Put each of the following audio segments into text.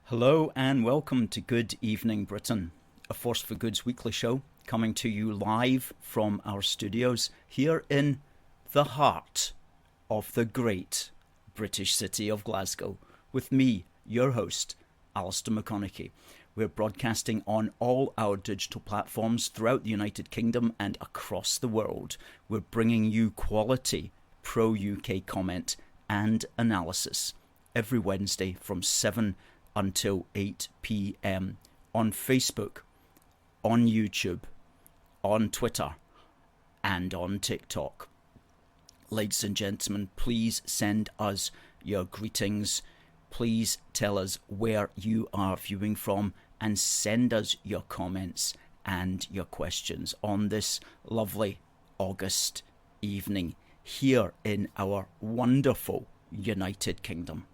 Hello and welcome to Good Evening Britain, a Force for Good's weekly show coming to you live from our studios here in the heart of the great British city of Glasgow with me, your host, Alistair McConnachie. We're broadcasting on all our digital platforms throughout the United Kingdom and across the world. We're bringing you quality pro-UK comment and analysis every Wednesday from 7 until 8 p.m. on Facebook, on YouTube, on Twitter, and on TikTok. Ladies and gentlemen, please send us your greetings. Please tell us where you are viewing from and send us your comments and your questions on this lovely August evening here in our wonderful United Kingdom.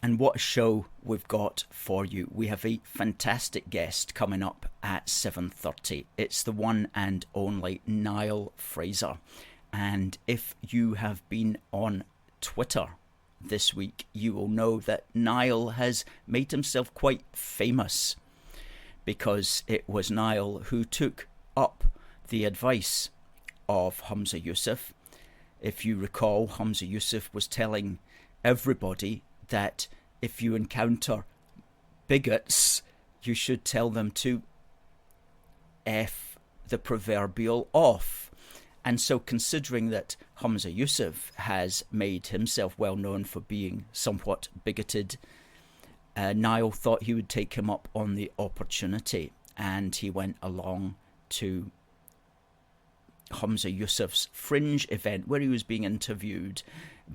And what a show we've got for you. We have a fantastic guest coming up at 7:30. It's the one and only Niall Fraser. And if you have been on Twitter this week, you will know that Niall has made himself quite famous because it was Niall who took up the advice of Humza Yousaf. If you recall, Humza Yousaf was telling everybody that if you encounter bigots, you should tell them to F the proverbial off. And so considering that Humza Yousaf has made himself well known for being somewhat bigoted, Niall thought he would take him up on the opportunity, and he went along to Humza Yousaf's Fringe event where he was being interviewed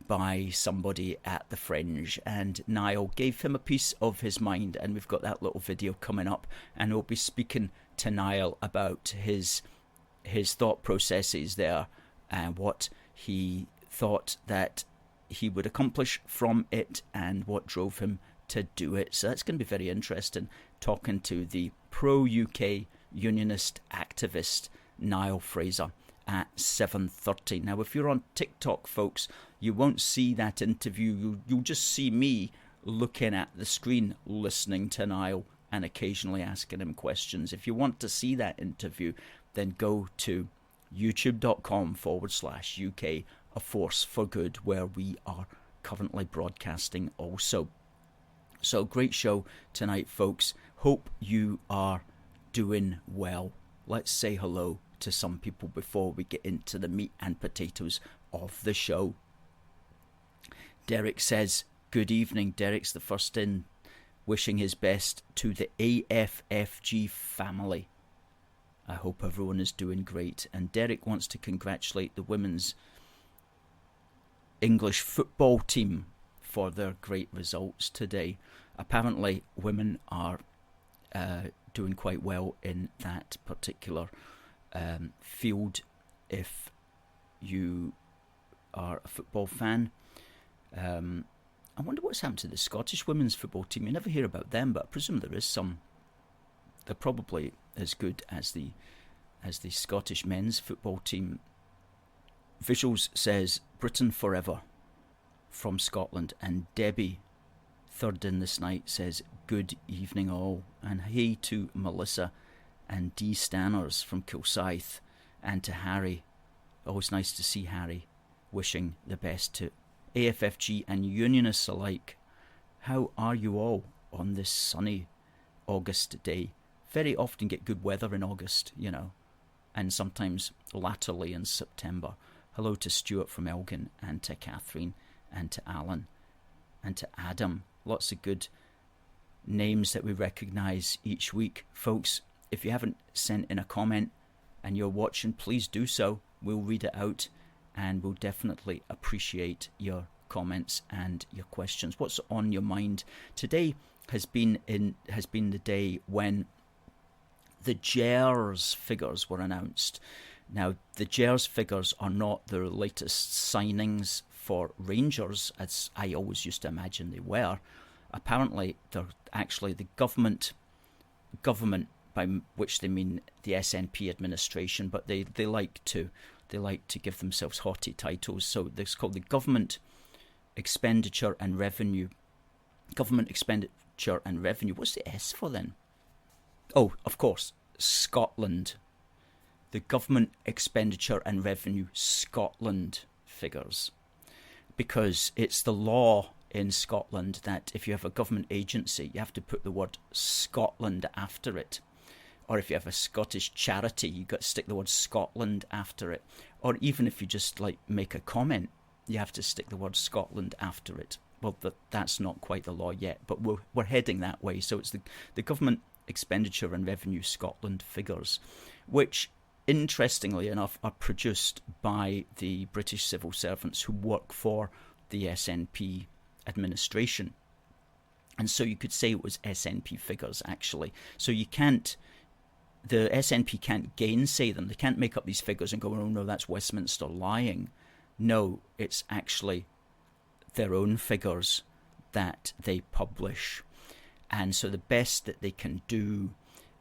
by somebody at the Fringe, and Niall gave him a piece of his mind, and we've got that little video coming up, and we'll be speaking to Niall about his thought processes there and what he thought that he would accomplish from it and what drove him to do it. So that's going to be very interesting, talking to the pro-UK Unionist activist Niall Fraser at 7:30. Now, if you're on TikTok, folks, you won't see that interview. You'll just see me looking at the screen, listening to Niall and occasionally asking him questions. If you want to see that interview, then go to youtube.com/UK A Force for Good, where we are currently broadcasting also. So, great show tonight, folks. Hope you are doing well. Let's say hello to some people before we get into the meat and potatoes of the show. Derek says, good evening. Derek's the first in, wishing his best to the AFFG family. I hope everyone is doing great. And Derek wants to congratulate the women's English football team for their great results today. Apparently, women are doing quite well in that particular field. If you are a football fan, I wonder what's happened to the Scottish women's football team. You never hear about them, but I presume there is some. They're probably as good as the Scottish men's football team. Visuals says Britain forever from Scotland, and Debbie, third in this night, says good evening all, and hey to Melissa and D Stanners from Kilsyth, and to Harry. Always nice to see Harry. Wishing the best to AFFG and Unionists alike. How are you all on this sunny August day? Very often get good weather in August, you know, and sometimes latterly in September. Hello to Stuart from Elgin, and to Catherine, and to Alan, and to Adam. Lots of good names that we recognise each week. Folks, if you haven't sent in a comment and you're watching, please do so. We'll read it out, and we'll definitely appreciate your comments and your questions. What's on your mind? Today has been the day when the GERS figures were announced. Now, the GERS figures are not the latest signings for Rangers, as I always used to imagine they were. Apparently, they're actually the government, by which they mean the SNP administration, but they like to give themselves haughty titles. So it's called the Government Expenditure and Revenue Government expenditure and revenue. What's the S for then? Oh, of course, Scotland. The government expenditure and revenue Scotland figures. Because it's the law in Scotland that if you have a government agency, you have to put the word Scotland after it. Or if you have a Scottish charity, you've got to stick the word Scotland after it. Or even if you just like make a comment, you have to stick the word Scotland after it. Well, that's not quite the law yet, but we're heading that way. So it's the government expenditure and revenue Scotland figures, which interestingly enough are produced by the British civil servants who work for the SNP administration. And so you could say it was SNP figures actually. So the SNP can't gainsay them. They can't make up these figures and go, oh no, that's Westminster lying. No, it's actually their own figures that they publish. And so the best that they can do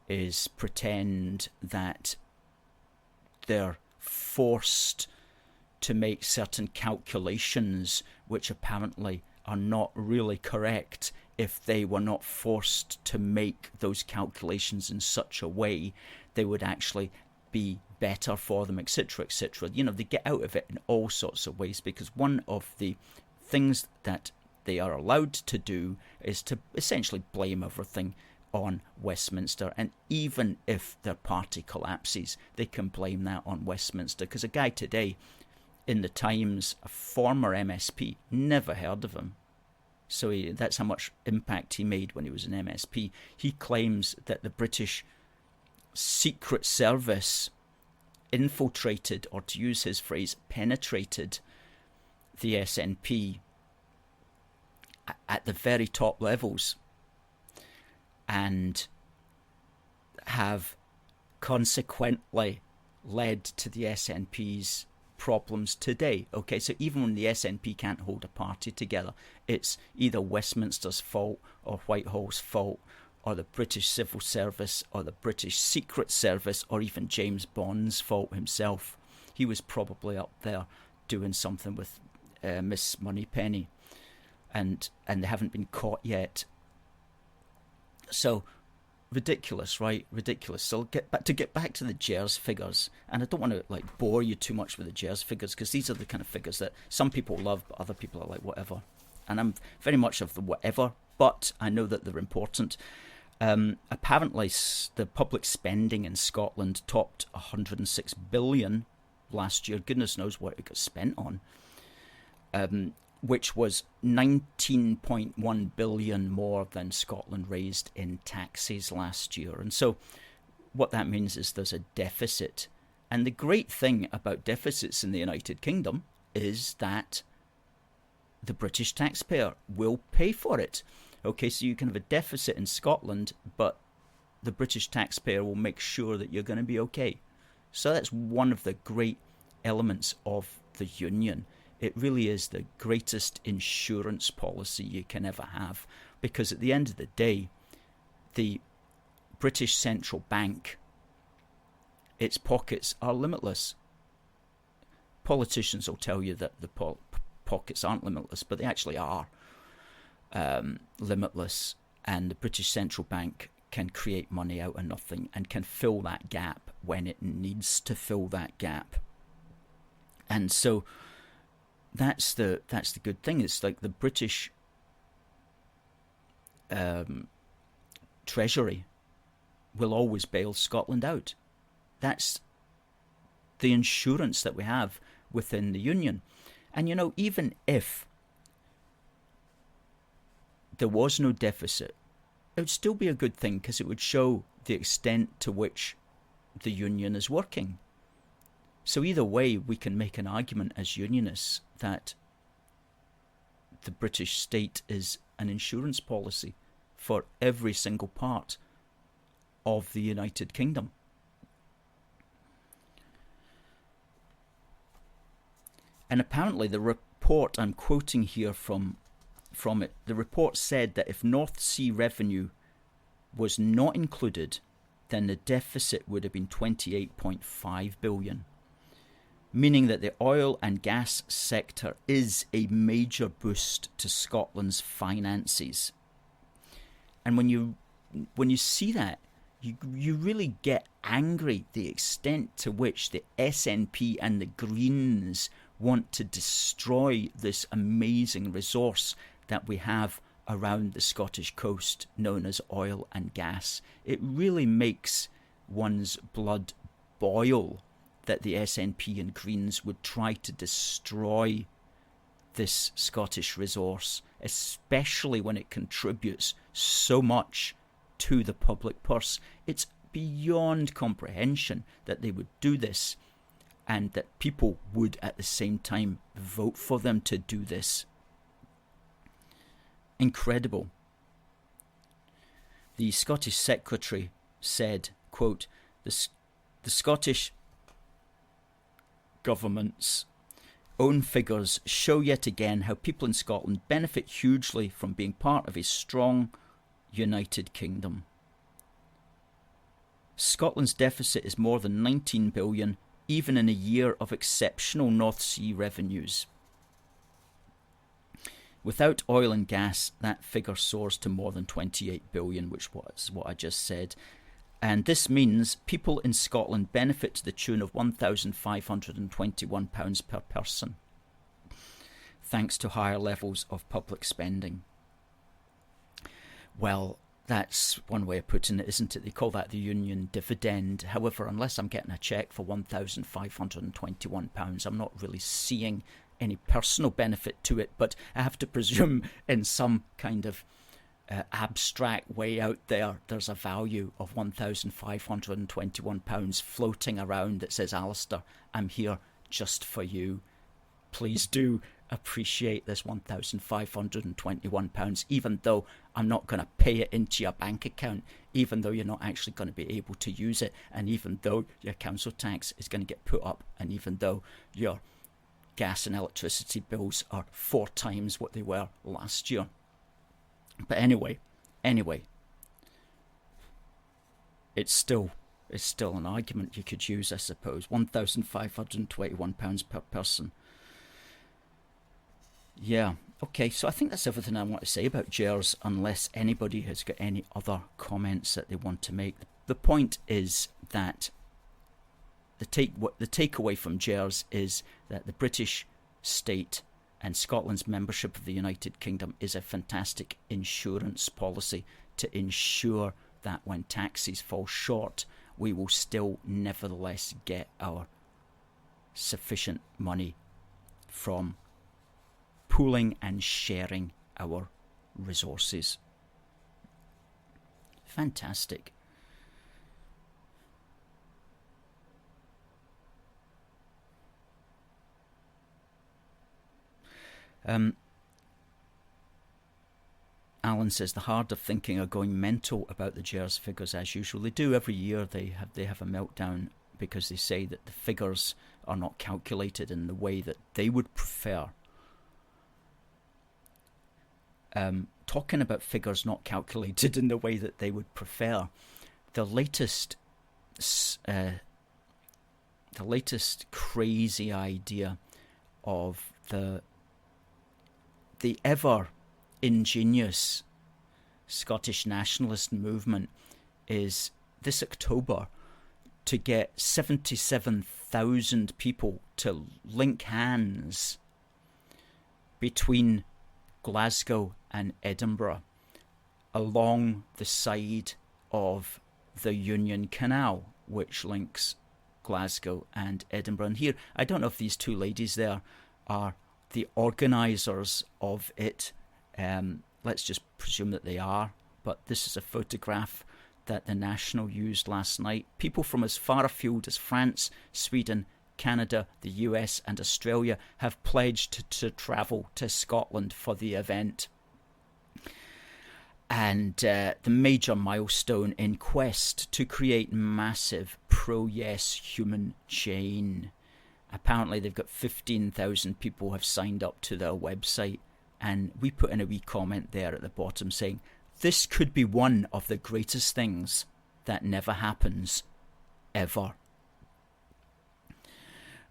is pretend that they're forced to make certain calculations which apparently are not really correct if they were not forced to make those calculations in such a way they would actually be better for them, etc., etc. You know, they get out of it in all sorts of ways, because one of the things that they are allowed to do is to essentially blame everything on Westminster, and even if their party collapses, they can blame that on Westminster, because a guy today in the Times, a former MSP, never heard of him. So that's how much impact he made when he was an MSP. He claims that the British Secret Service infiltrated, or to use his phrase, penetrated the SNP at the very top levels, and have consequently led to the SNP's problems today. Okay, so even when the SNP can't hold a party together, it's either Westminster's fault or Whitehall's fault, or the British Civil Service or the British Secret Service, or even James Bond's fault himself. He was probably up there doing something with Miss Moneypenny, and they haven't been caught yet. So ridiculous, right? Ridiculous. So get back to the GERS figures, and I don't want to like bore you too much with the GERS figures, because these are the kind of figures that some people love, but other people are like whatever. And I'm very much of the whatever, but I know that they're important. Apparently, the public spending in Scotland topped 106 billion last year. Goodness knows what it got spent on. Which was 19.1 billion more than Scotland raised in taxes last year. And so what that means is there's a deficit. And the great thing about deficits in the United Kingdom is that the British taxpayer will pay for it. Okay, so you can have a deficit in Scotland, but the British taxpayer will make sure that you're going to be okay. So that's one of the great elements of the Union. It really is the greatest insurance policy you can ever have, because at the end of the day, the British Central Bank, its pockets are limitless. Politicians will tell you that the pockets aren't limitless, but they actually are limitless, and the British Central Bank can create money out of nothing and can fill that gap when it needs to fill that gap. And so that's the good thing. It's like the British Treasury will always bail Scotland out. That's the insurance that we have within the Union. And you know, even if there was no deficit, it would still be a good thing, because it would show the extent to which the Union is working. So either way, we can make an argument as Unionists that the British state is an insurance policy for every single part of the United Kingdom. And apparently the report, I'm quoting here from it, the report said that if North Sea revenue was not included, then the deficit would have been 28.5 billion. Meaning that the oil and gas sector is a major boost to Scotland's finances. And when you see that, you really get angry, the extent to which the SNP and the Greens want to destroy this amazing resource that we have around the Scottish coast, known as oil and gas. It really makes one's blood boil that the SNP and Greens would try to destroy this Scottish resource, especially when it contributes so much to the public purse. It's beyond comprehension that they would do this, and that people would at the same time vote for them to do this. Incredible. The Scottish Secretary said, quote, the Scottish government's own figures show yet again how people in Scotland benefit hugely from being part of a strong, united kingdom. Scotland's deficit is more than 19 billion, even in a year of exceptional North Sea revenues. Without oil and gas, that figure soars to more than 28 billion, which was what I just said. And this means people in Scotland benefit to the tune of £1,521 per person, thanks to higher levels of public spending. Well, that's one way of putting it, isn't it? They call that the union dividend. However, unless I'm getting a cheque for £1,521, I'm not really seeing any personal benefit to it. But I have to presume in some kind of abstract way out there, there's a value of £1,521 floating around that says, Alistair, I'm here just for you. Please do appreciate this £1,521, even though I'm not going to pay it into your bank account, even though you're not actually going to be able to use it, and even though your council tax is going to get put up, and even though your gas and electricity bills are 4 times what they were last year. But anyway, it's still an argument you could use, I suppose. £1,521 per person. Yeah, okay, so I think that's everything I want to say about GERS, unless anybody has got any other comments that they want to make. The point is that the takeaway from GERS is that the British state and Scotland's membership of the United Kingdom is a fantastic insurance policy to ensure that when taxes fall short, we will still nevertheless get our sufficient money from pooling and sharing our resources. Fantastic. Alan says the hard of thinking are going mental about the GERS figures as usual. They do every year. They have a meltdown because they say that the figures are not calculated in the way that they would prefer. Talking about figures not calculated in the way that they would prefer, the latest crazy idea of the ever ingenious Scottish Nationalist movement is this October to get 77,000 people to link hands between Glasgow and Edinburgh along the side of the Union Canal, which links Glasgow and Edinburgh. And here, I don't know if these two ladies there are the organisers of it. Let's just presume that they are, but this is a photograph that the National used last night. People from as far afield as France, Sweden, Canada, the US and Australia have pledged to travel to Scotland for the event. And the major milestone in quest to create massive pro-yes human chain. Apparently they've got 15,000 people have signed up to their website, and we put in a wee comment there at the bottom saying, this could be one of the greatest things that never happens, ever.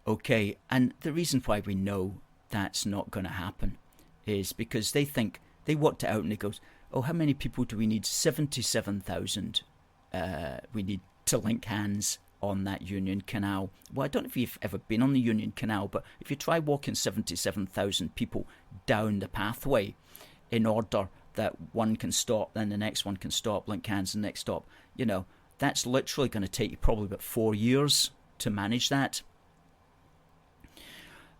Okay, and the reason why we know that's not going to happen is because they think, they worked it out and they go, oh, how many people do we need? 77,000 we need to link hands on that Union Canal. Well, I don't know if you've ever been on the Union Canal, but if you try walking 77,000 people down the pathway in order that one can stop, then the next one can stop, link hands, and the next stop, you know, that's literally going to take you probably about 4 years to manage that.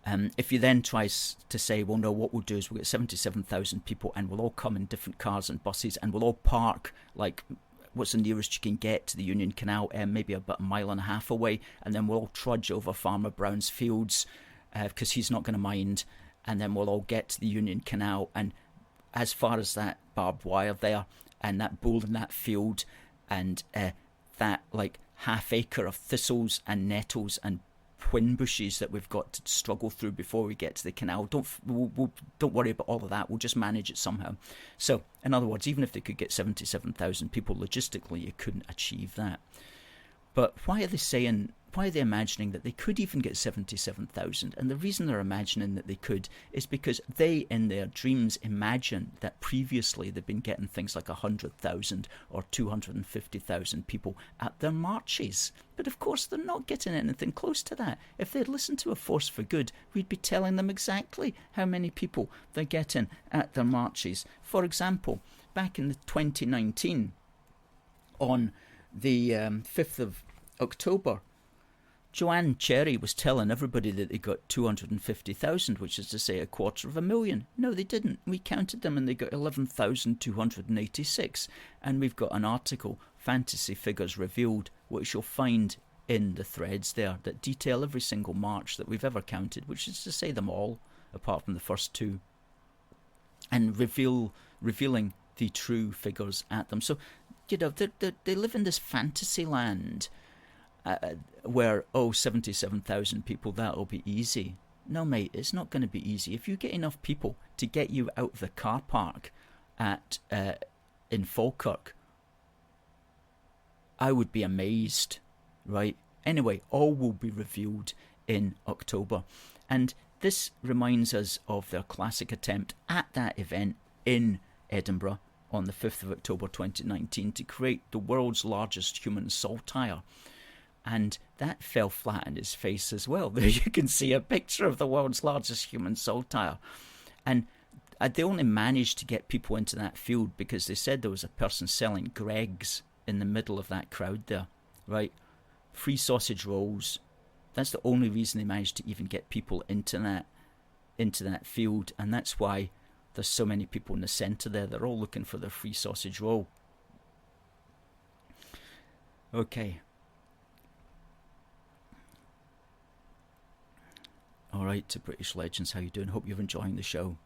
If you then try to say, well, no, what we'll do is we'll get 77,000 people and we'll all come in different cars and buses and we'll all park, like, what's the nearest you can get to the Union Canal, maybe about 1.5 miles away, and then we'll all trudge over Farmer Brown's fields because he's not going to mind, and then we'll all get to the Union Canal, and as far as that barbed wire there, and that bull in that field, and that like half acre of thistles and nettles and whin bushes that we've got to struggle through before we get to the canal. Don't worry about all of that. We'll just manage it somehow. So, in other words, even if they could get 77,000 people, logistically, you couldn't achieve that. But why are they imagining that they could even get 77,000? And the reason they're imagining that they could is because they, in their dreams, imagine that previously they've been getting things like 100,000 or 250,000 people at their marches. But of course, they're not getting anything close to that. If they'd listened to A Force for Good, we'd be telling them exactly how many people they're getting at their marches. For example, back in 2019, on the 5th of October, Joanne Cherry was telling everybody that they got 250,000, which is to say 250,000. No, they didn't. We counted them and they got 11,286. And we've got an article, Fantasy Figures Revealed, which you'll find in the threads there, that detail every single march that we've ever counted, which is to say them all, apart from the first two, and revealing the true figures at them. So, you know, they live in this fantasy land where, 77,000 people, that'll be easy. No, mate, it's not going to be easy. If you get enough people to get you out of the car park in Falkirk, I would be amazed, right? Anyway, all will be revealed in October. And this reminds us of their classic attempt at that event in Edinburgh on the 5th of October 2019 to create the world's largest human saltire. And that fell flat in his face as well. There you can see a picture of the world's largest human saltire. And they only managed to get people into that field because they said there was a person selling Greggs in the middle of that crowd there, right? Free sausage rolls. That's the only reason they managed to even get people into that field. And that's why there's so many people in the centre there. They're all looking for their free sausage roll. Okay. All right, to British Legends, how you doing? Hope you're enjoying the show.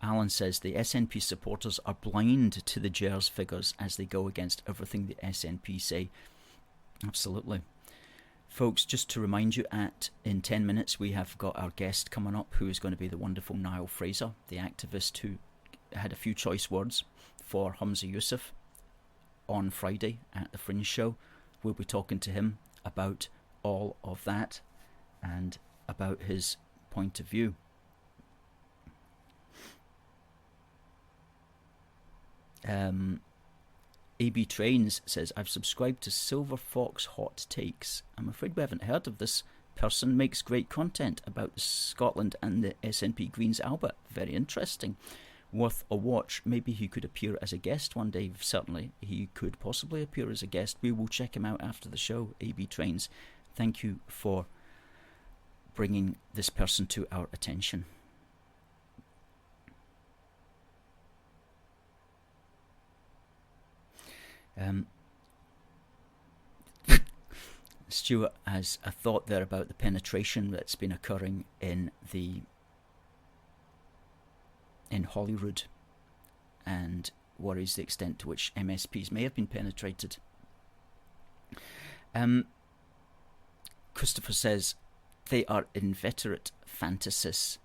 Alan says the SNP supporters are blind to the GERS figures as they go against everything the SNP say. Absolutely. Folks, just to remind you, in 10 minutes we have got our guest coming up, who is going to be the wonderful Niall Fraser, the activist who had a few choice words for Humza Yousaf on Friday at the Fringe Show. We'll be talking to him about all of that and about his point of view. AB Trains says, I've subscribed to Silver Fox Hot Takes. I'm afraid we haven't heard of this person. Makes great content about Scotland and the SNP Greens Albert. Very interesting. Worth a watch. Maybe he could appear as a guest one day. Certainly he could possibly appear as a guest. We will check him out after the show. AB Trains, thank you for bringing this person to our attention. Stuart has a thought there about the penetration that's been occurring in Holyrood, and worries the extent to which MSPs may have been penetrated. Christopher says they are inveterate fantasists.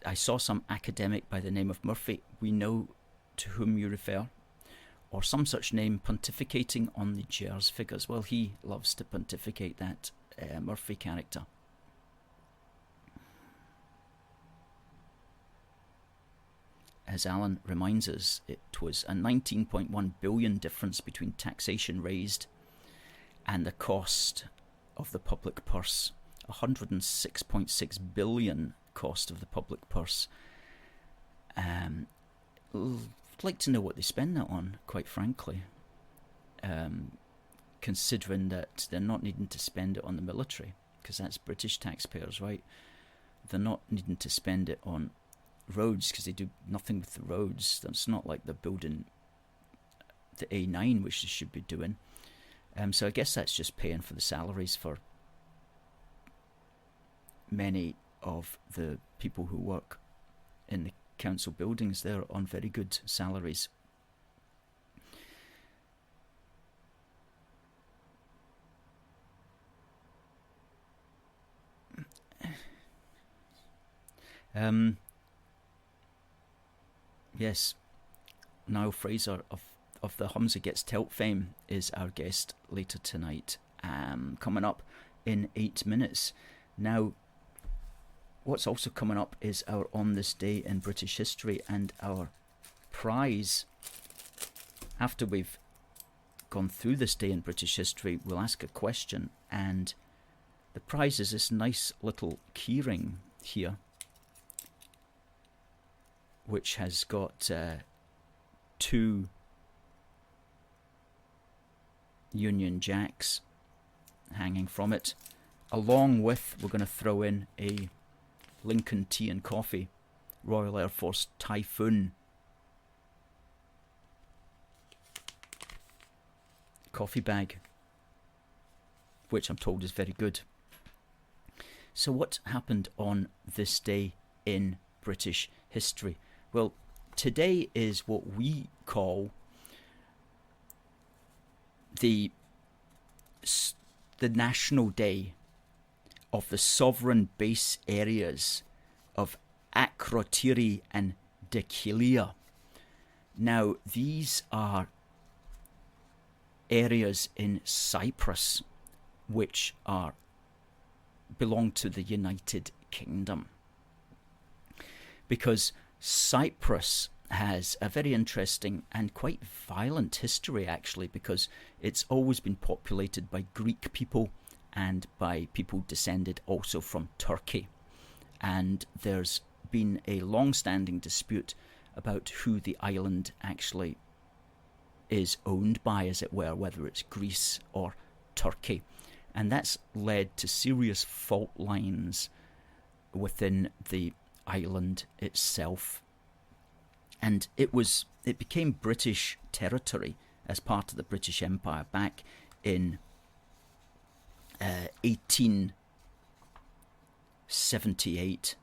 I saw some academic by the name of Murphy. We know to whom you refer, or some such name, pontificating on the GERS figures. Well, he loves to pontificate, that Murphy character. as Alan reminds us, it was a 19.1 billion difference between taxation raised and the cost of the public purse. 106.6 billion cost of the public purse. I'd like to know what they spend that on, quite frankly. Considering that they're not needing to spend it on the military, because that's British taxpayers, right? They're not needing to spend it on roads, because they do nothing with the roads. That's not like they're building the A9, which they should be doing. So I guess that's just paying for the salaries for many of the people who work in the council buildings. They're on very good salaries. Yes, Niall Fraser of the Humza Gets Telt fame is our guest later tonight, coming up in 8 minutes. Now, what's also coming up is our On This Day in British History, and our prize. After we've gone through this day in British history, we'll ask a question, and the prize is this nice little keyring here, which has got 2 Union Jacks hanging from it. Along with, we're going to throw in a Lincoln Tea and Coffee Royal Air Force Typhoon coffee bag, which I'm told is very good. So what happened on this day in British history? Well, today is what we call the National Day of the sovereign base areas of Akrotiri and Dhekelia. Now, these are areas in Cyprus which belong to the United Kingdom, because Cyprus has a very interesting and quite violent history, actually, because it's always been populated by Greek people and by people descended also from Turkey. And there's been a long-standing dispute about who the island actually is owned by, as it were, whether it's Greece or Turkey. And that's led to serious fault lines within the island itself. And it became British territory as part of the British Empire back in 1878,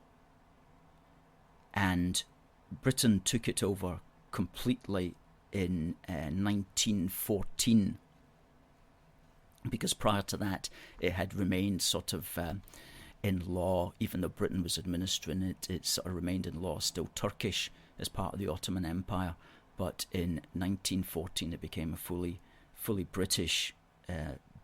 and Britain took it over completely in 1914, because prior to that it had remained sort of in law. Even though Britain was administering it, it sort of remained in law still Turkish as part of the Ottoman Empire. But in 1914 it became a fully British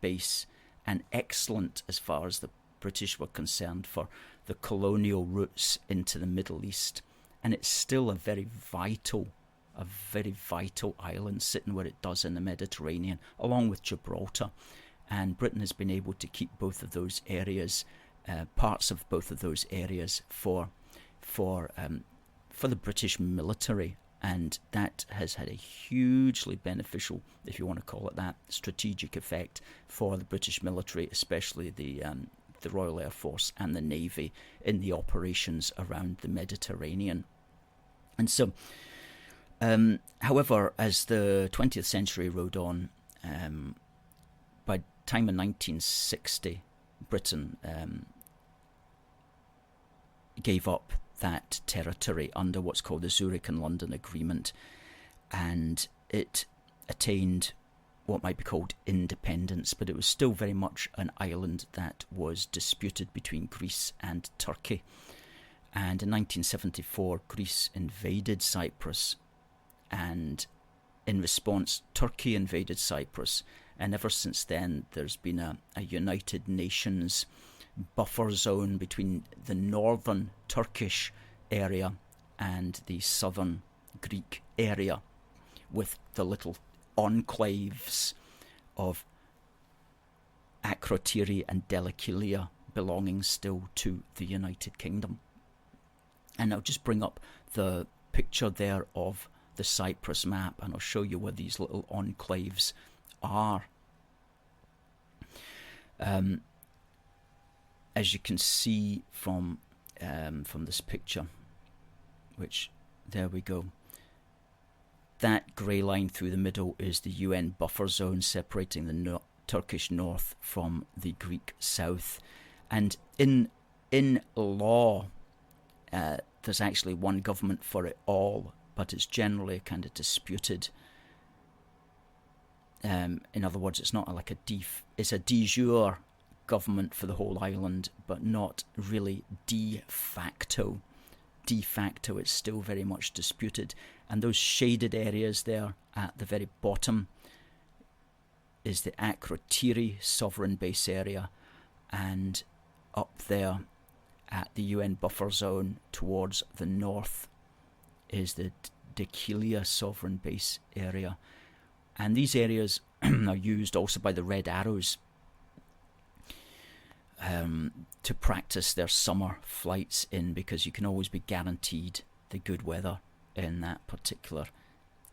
base, and excellent as far as the British were concerned for the colonial routes into the Middle East. And it's still a very vital island, sitting where it does in the Mediterranean, along with Gibraltar. And Britain has been able to keep both of those areas, parts of both of those areas, for the British military. And that has had a hugely beneficial, if you want to call it that, strategic effect for the British military, especially the Royal Air Force and the Navy in the operations around the Mediterranean. And so, however, as the 20th century rode on, by the time in 1960, Britain gave up that territory under what's called the Zurich and London Agreement, and it attained what might be called independence, but it was still very much an island that was disputed between Greece and Turkey. And in 1974, Greece invaded Cyprus, and in response, Turkey invaded Cyprus. And ever since then, there's been a United Nations buffer zone between the northern Turkish area and the southern Greek area, with the little enclaves of Akrotiri and Dhekelia belonging still to the United Kingdom. And I'll just bring up the picture there of the Cyprus map, and I'll show you where these little enclaves are. As you can see from this picture, which, there we go, that grey line through the middle is the UN buffer zone separating the Turkish north from the Greek south. And in law, there's actually one government for it all, but it's generally kind of disputed. In other words, it's not like it's a de jure government for the whole island, but not really de facto. De facto, it's still very much disputed. And those shaded areas there at the very bottom is the Akrotiri sovereign base area, and up there at the UN buffer zone towards the north is the Dhekelia sovereign base area. And these areas are used also by the Red Arrows to practice their summer flights in, because you can always be guaranteed the good weather in that particular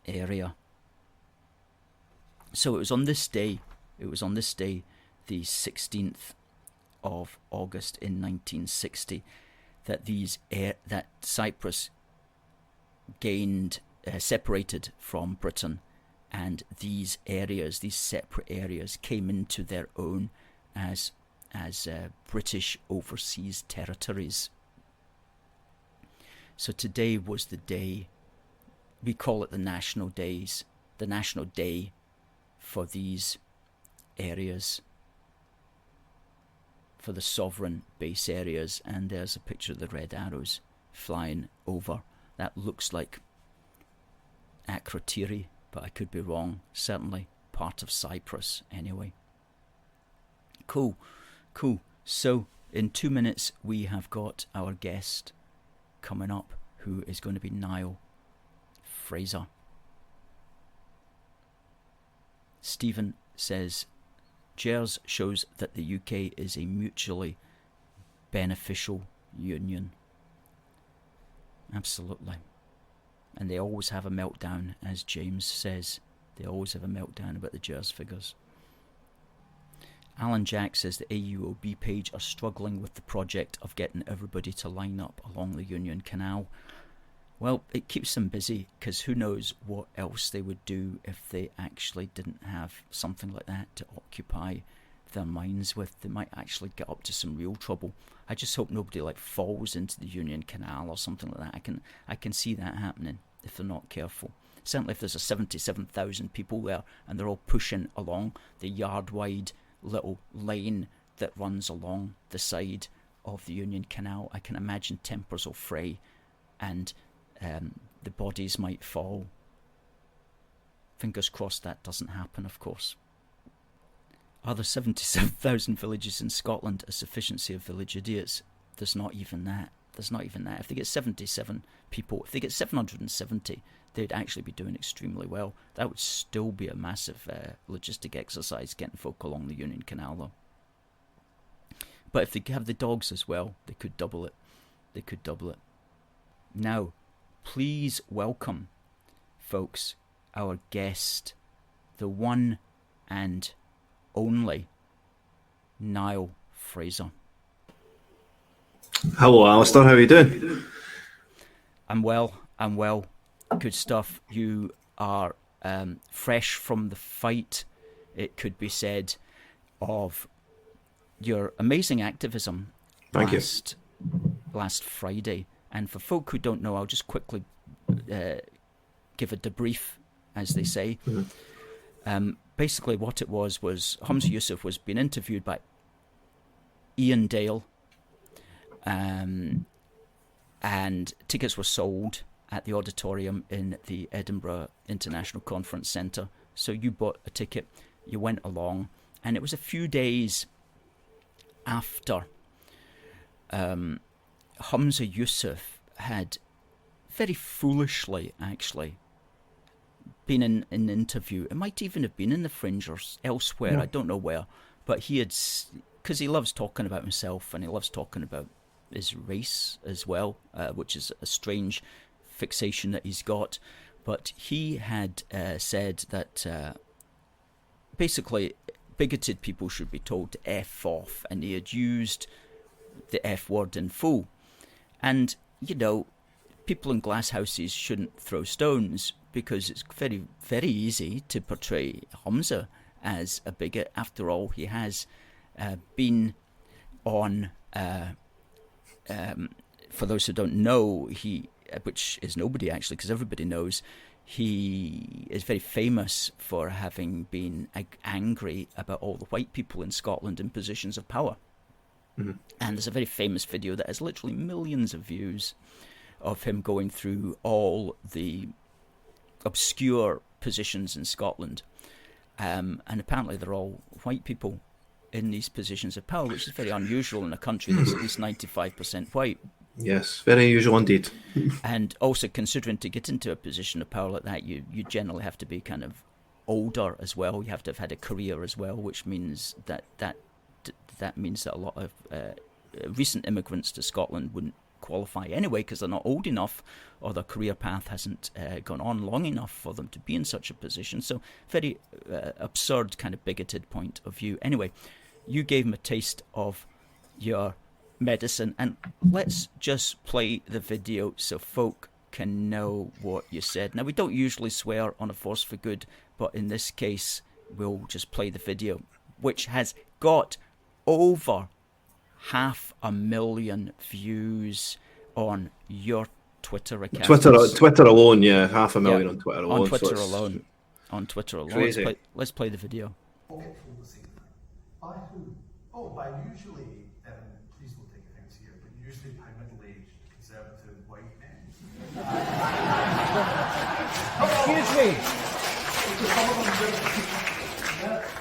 area. So it was on this day, the 16th of August in 1960, that Cyprus gained, separated from Britain, and these separate areas came into their own as British overseas territories. So today was the day, we call it the national day for these areas, for the sovereign base areas. And there's a picture of the Red Arrows flying over. That looks like Akrotiri, but I could be wrong. Certainly part of Cyprus anyway. Cool. So in 2 minutes we have got our guest coming up, who is going to be Niall Fraser. Stephen says, GERS shows that the UK is a mutually beneficial union. Absolutely. And they always have a meltdown, as James says. They always have a meltdown about the GERS figures. Alan Jack says the AUOB page are struggling with the project of getting everybody to line up along the Union Canal. Well, it keeps them busy, because who knows what else they would do if they actually didn't have something like that to occupy their minds with. They might actually get up to some real trouble. I just hope nobody falls into the Union Canal or something like that. I can see that happening if they're not careful. Certainly if there's a 77,000 people there and they're all pushing along the yard-wide little lane that runs along the side of the Union Canal, I can imagine tempers will fray and the bodies might fall. Fingers crossed that doesn't happen, of course. Are there 77,000 villages in Scotland a sufficiency of village idiots? There's not even that. If they get 77 people, if they get 770, they'd actually be doing extremely well. That would still be a massive logistic exercise getting folk along the Union Canal, though. But if they have the dogs as well, they could double it. Now, please welcome, folks, our guest, the one and only Niall Fraser. Hello, Alistair. How are you doing? I'm well. Good stuff. You are fresh from the fight, it could be said, of your amazing activism last Friday. And for folk who don't know, I'll just quickly give a debrief, as they say. Mm-hmm. Basically what it was Humza Yousaf was being interviewed by Ian Dale, and tickets were sold at the auditorium in the Edinburgh International Conference Centre. So you bought a ticket, you went along, and it was a few days after Humza Yousaf had very foolishly, actually, been in an interview. It might even have been in the Fringe or elsewhere. I don't know where. But he had, because he loves talking about himself and he loves talking about his race as well, which is a strange fixation that he's got. But he had said that basically bigoted people should be told to F off, and he had used the F word in full. And, people in glass houses shouldn't throw stones, because it's very, very easy to portray Humza as a bigot. After all, he has been on, for those who don't know, which is nobody actually, because everybody knows, he is very famous for having been angry about all the white people in Scotland in positions of power. Mm-hmm. And there's a very famous video that has literally millions of views of him going through all the obscure positions in Scotland. And apparently they're all white people in these positions of power, which is very unusual in a country that's at least 95% white. Yes, very unusual indeed. And also, considering to get into a position of power like that, you generally have to be kind of older as well. You have to have had a career as well, which means that means that a lot of recent immigrants to Scotland wouldn't qualify anyway, because they're not old enough, or their career path hasn't gone on long enough for them to be in such a position. So very absurd, kind of bigoted point of view. Anyway, you gave him a taste of your medicine, and let's just play the video so folk can know what you said. Now, we don't usually swear on A Force for Good, but in this case we'll just play the video, which has got over 500,000 views on your Twitter account. Twitter alone, yeah, 500,000 on Twitter alone. On Twitter alone. Crazy. Let's play the video. By who? Oh, by usually, please don't take offence here, but usually by middle-aged, conservative white men.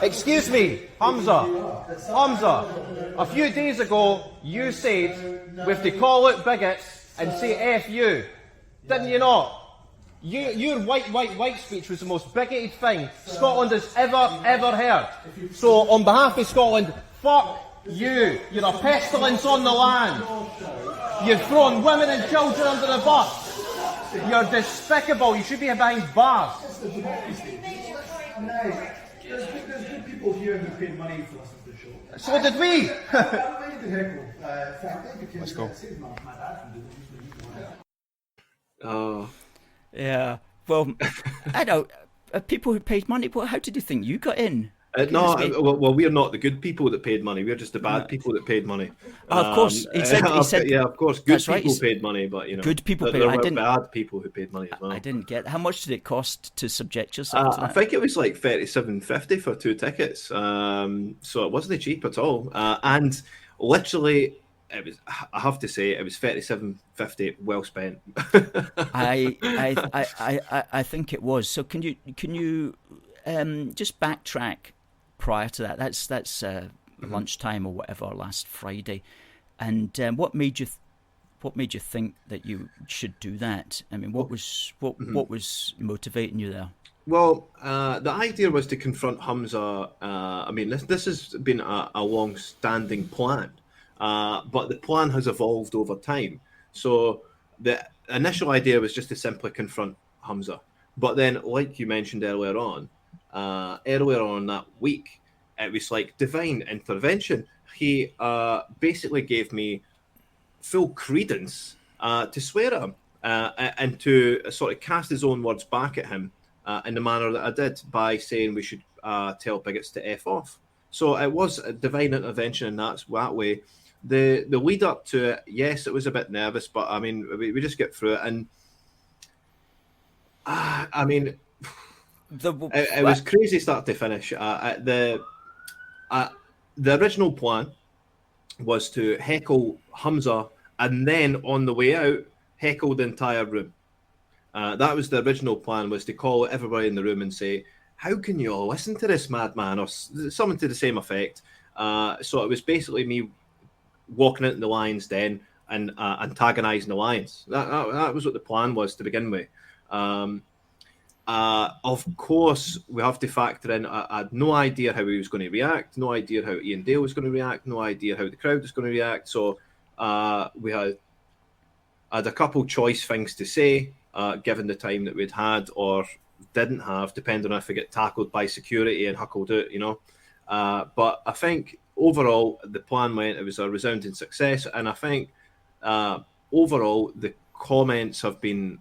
Excuse me, Humza. A few days ago, you said we have to call out bigots and say F you. Didn't you not? Your white speech was the most bigoted thing Scotland has ever heard. So, on behalf of Scotland, fuck you. You're a pestilence on the land. You've thrown women and children under the bus. You're despicable. You should be behind bars. There's good people here who paid money to listen to the show. So did we. Let's go. Oh. Yeah. Well, I know people who paid money. Well, how did you think you got in? Well, we're not the good people that paid money. We're just the bad people that paid money. Of course, he said. Yeah, of course, good people right. paid money, but good people paid. There were bad people who paid money as well. I didn't get. How much did it cost to subject yourself to that? I think it was like $37.50 for 2 tickets. So it wasn't cheap at all. And literally, it was. I have to say, it was $37.50 well spent. I think it was. So can you just backtrack prior to that? That's lunchtime or whatever last Friday, and what made you think that you should do that? I mean, what was motivating you there? Well, the idea was to confront Humza. I mean, this has been a long-standing plan, but the plan has evolved over time. So the initial idea was just to simply confront Humza, but then, like you mentioned earlier on that week, it was like divine intervention. He basically gave me full credence to swear at him and to sort of cast his own words back at him in the manner that I did by saying we should tell bigots to F off. So it was a divine intervention in that way. The lead up to it, yes, it was a bit nervous, but I mean, we just get through it. And I mean, it was crazy start to finish. The original plan was to heckle Humza and then on the way out, heckle the entire room. That was the original plan, was to call everybody in the room and say, how can you all listen to this madman, or something to the same effect. So it was basically me walking into the lion's den, and antagonising the Alliance. That was what the plan was to begin with. Of course, we have to factor in, I had no idea how he was going to react, no idea how Ian Dale was going to react, no idea how the crowd was going to react. So we had a couple choice things to say, given the time that we'd had or didn't have, depending on if we get tackled by security and huckled out, you know. But I think overall, the plan went, it was a resounding success. And I think overall, the comments have been,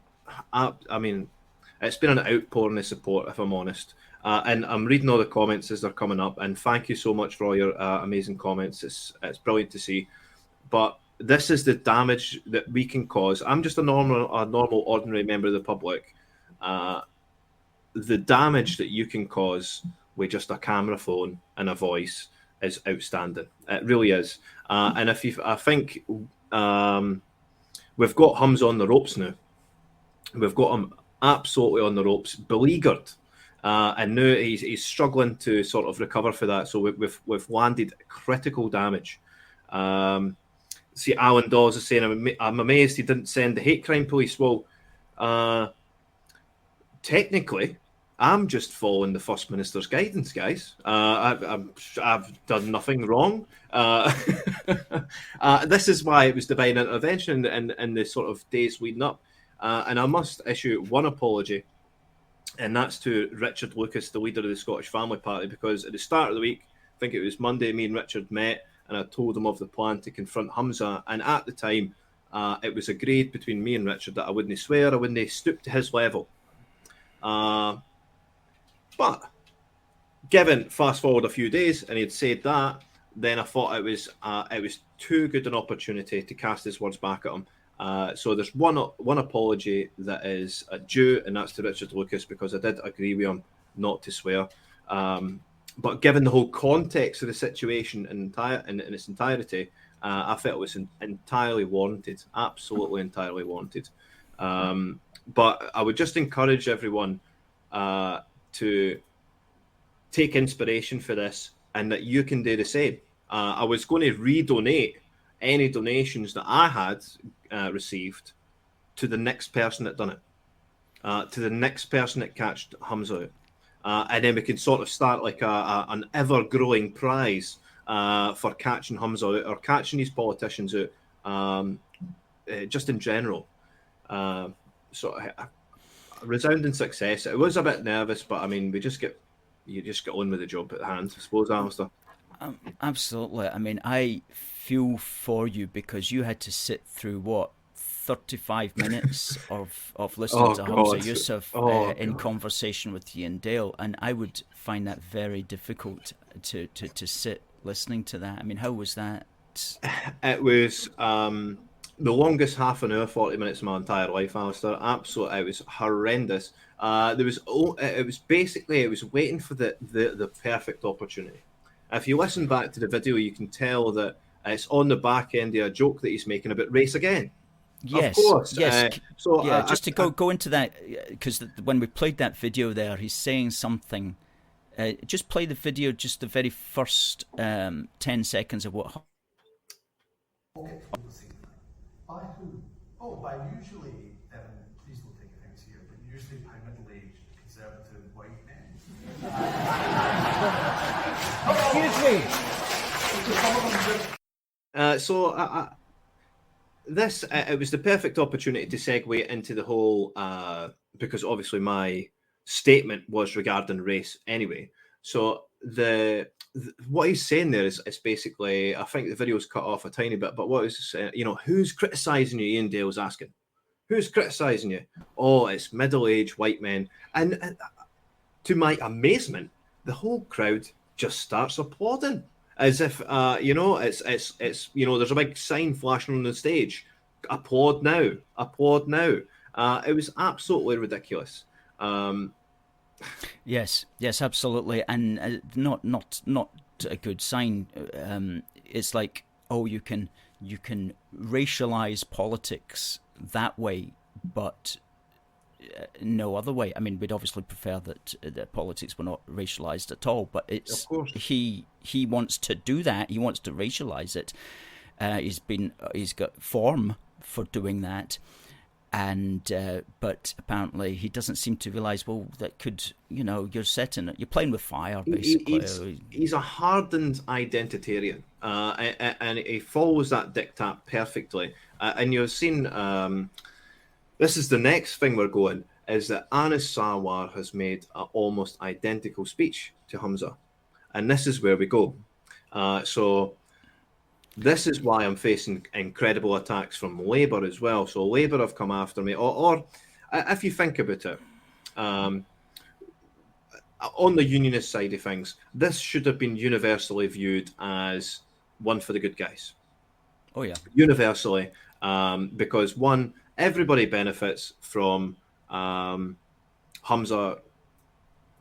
it's been an outpouring of support, if I'm honest. And I'm reading all the comments as they're coming up. And thank you so much for all your amazing comments. It's brilliant to see. But this is the damage that we can cause. I'm just a normal, ordinary member of the public. The damage that you can cause with just a camera phone and a voice is outstanding. It really is. And I think we've got Humza on the ropes now. We've got him absolutely on the ropes, beleaguered, and now he's struggling to sort of recover for that. So we've landed critical damage. See, Alan Dawes is saying, I'm amazed he didn't send the hate crime police. Well, technically, I'm just following the First Minister's guidance, guys. I've done nothing wrong. This is why it was divine intervention in the sort of days leading up. And I must issue one apology, and that's to Richard Lucas, the leader of the Scottish Family Party, because at the start of the week, I think it was Monday, me and Richard met, and I told him of the plan to confront Humza. And at the time, it was agreed between me and Richard that I wouldn't swear, I wouldn't stoop to his level. But given fast forward a few days and he'd said that, then I thought it was too good an opportunity to cast his words back at him. So there's one apology that is due, and that's to Richard Lucas, because I did agree with him not to swear. But given the whole context of the situation in its entirety, I felt it was entirely warranted, absolutely entirely warranted. But I would just encourage everyone to take inspiration for this, and that you can do the same. I was going to redonate any donations that I had received to the next person that done it, to the next person that catched Humza out. And then we can sort of start like an ever-growing prize for catching Humza out, or catching these politicians out, just in general. So a resounding success. It was a bit nervous, but I mean, you just get on with the job at hand, I suppose, Alistair. Absolutely. I mean, I feel for you, because you had to sit through 35 minutes of listening to Humza Yusuf in conversation with Ian Dale, and I would find that very difficult to sit listening to that. I mean, how was that? It was the longest half an hour, 40 minutes of my entire life, Alistair. Absolutely, it was horrendous. It was waiting for the perfect opportunity. If you listen back to the video, you can tell that it's on the back end of a joke that he's making about race again. Yes, of course. Yes. Just to go into that, because when we played that video there, he's saying something. Just play the video, just the very first 10 seconds of what. By who? Oh, by usually, please don't take offence here, but usually by middle-aged, conservative white men. Excuse me. It was the perfect opportunity to segue into the whole, because obviously my statement was regarding race anyway. So what he's saying there is basically, I think the video's cut off a tiny bit, but what he's saying, who's criticising you? Ian Dale's asking. Who's criticising you? Oh, it's middle-aged white men. And to my amazement, the whole crowd just starts applauding, as if it's there's a big sign flashing on the stage, applaud now, applaud now. It was absolutely ridiculous. Yes, absolutely, and not a good sign. It's like, oh, you can racialize politics that way, but no other way. I mean, we'd obviously prefer that politics were not racialized at all, but it's he wants to do that. He wants to racialize it. He's got form for doing that, and but apparently he doesn't seem to realise. Well, that could, you're playing with fire basically. He's a hardened identitarian, and he follows that diktat perfectly. And you've seen. This is the next thing we're going. Is that Anis Sarwar has made an almost identical speech to Humza. And this is where we go. So this is why I'm facing incredible attacks from Labour as well. So Labour have come after me. Or if you think about it, on the Unionist side of things, this should have been universally viewed as one for the good guys. Oh, yeah. Universally. Because, one, everybody benefits from Humza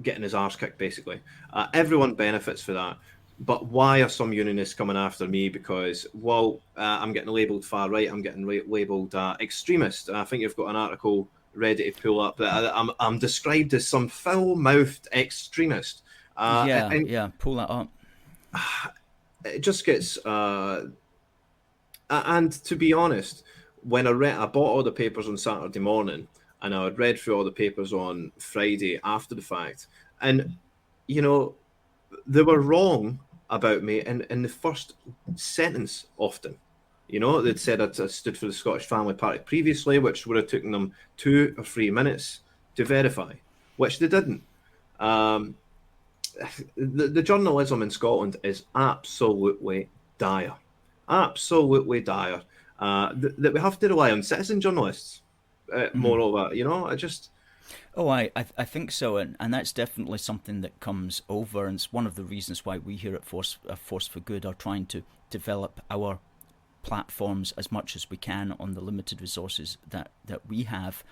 getting his arse kicked, basically. Everyone benefits for that. But why are some Unionists coming after me? Because, I'm getting labelled far right, I'm getting labelled extremist. I think you've got an article ready to pull up that I'm described as some foul-mouthed extremist. Pull that up. It just gets... and to be honest, when I bought all the papers on Saturday morning, and I had read through all the papers on Friday after the fact, and, they were wrong about me in the first sentence often. They'd said I stood for the Scottish Family Party previously, which would have taken them 2 or 3 minutes to verify, which they didn't. The journalism in Scotland is absolutely dire. Absolutely dire. That we have to rely on citizen journalists. Moreover, I just... Oh, I think so, and that's definitely something that comes over, and it's one of the reasons why we here at Force for Good are trying to develop our platforms as much as we can on the limited resources that we have,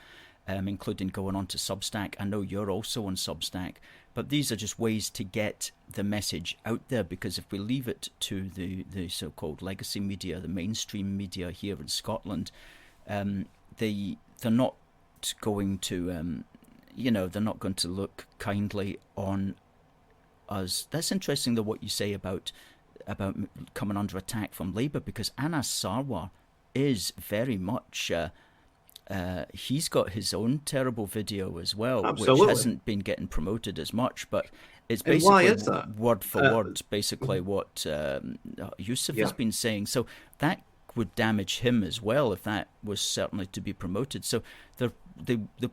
including going on to Substack. I know you're also on Substack, but these are just ways to get the message out there, because if we leave it to the so-called legacy media, the mainstream media here in Scotland, they're not going to, they're not going to look kindly on us. That's interesting, though, what you say about coming under attack from Labour, because Anas Sarwar is very much... he's got his own terrible video as well, Absolutely. Which hasn't been getting promoted as much, but it's basically word for word, basically what Yusuf has been saying. So that would damage him as well if that was certainly to be promoted. So they're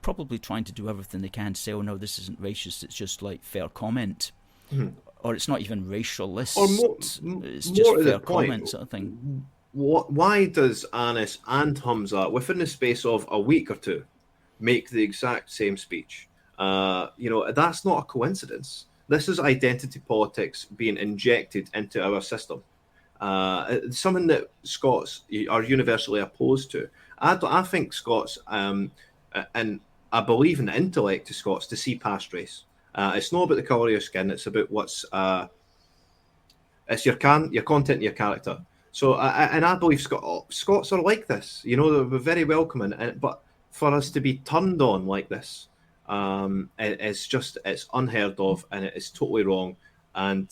probably trying to do everything they can to say, oh no, this isn't racist, it's just like fair comment. Mm-hmm. Or it's not even racialist, it's just fair comment sort of thing. Why does Anis and Humza, within the space of a week or two, make the exact same speech? That's not a coincidence. This is identity politics being injected into our system. Something that Scots are universally opposed to. I think Scots, and I believe in the intellect of Scots to see past race. It's not about the colour of your skin. It's about what's it's your content and your character. So, and I believe Scots are like this. They're very welcoming. But for us to be turned on like this, it's unheard of, and it is totally wrong. And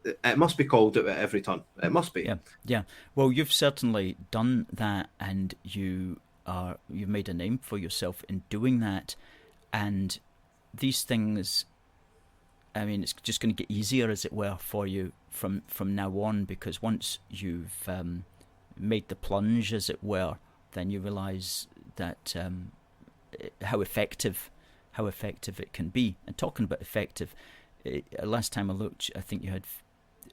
it must be called out at every turn. It must be. Yeah. Well, you've certainly done that, and you've made a name for yourself in doing that. And these things, I mean, it's just going to get easier, as it were, for you from now on, because once you've made the plunge, as it were, then you realise that how effective it can be. And talking about effective, last time I looked, I think you had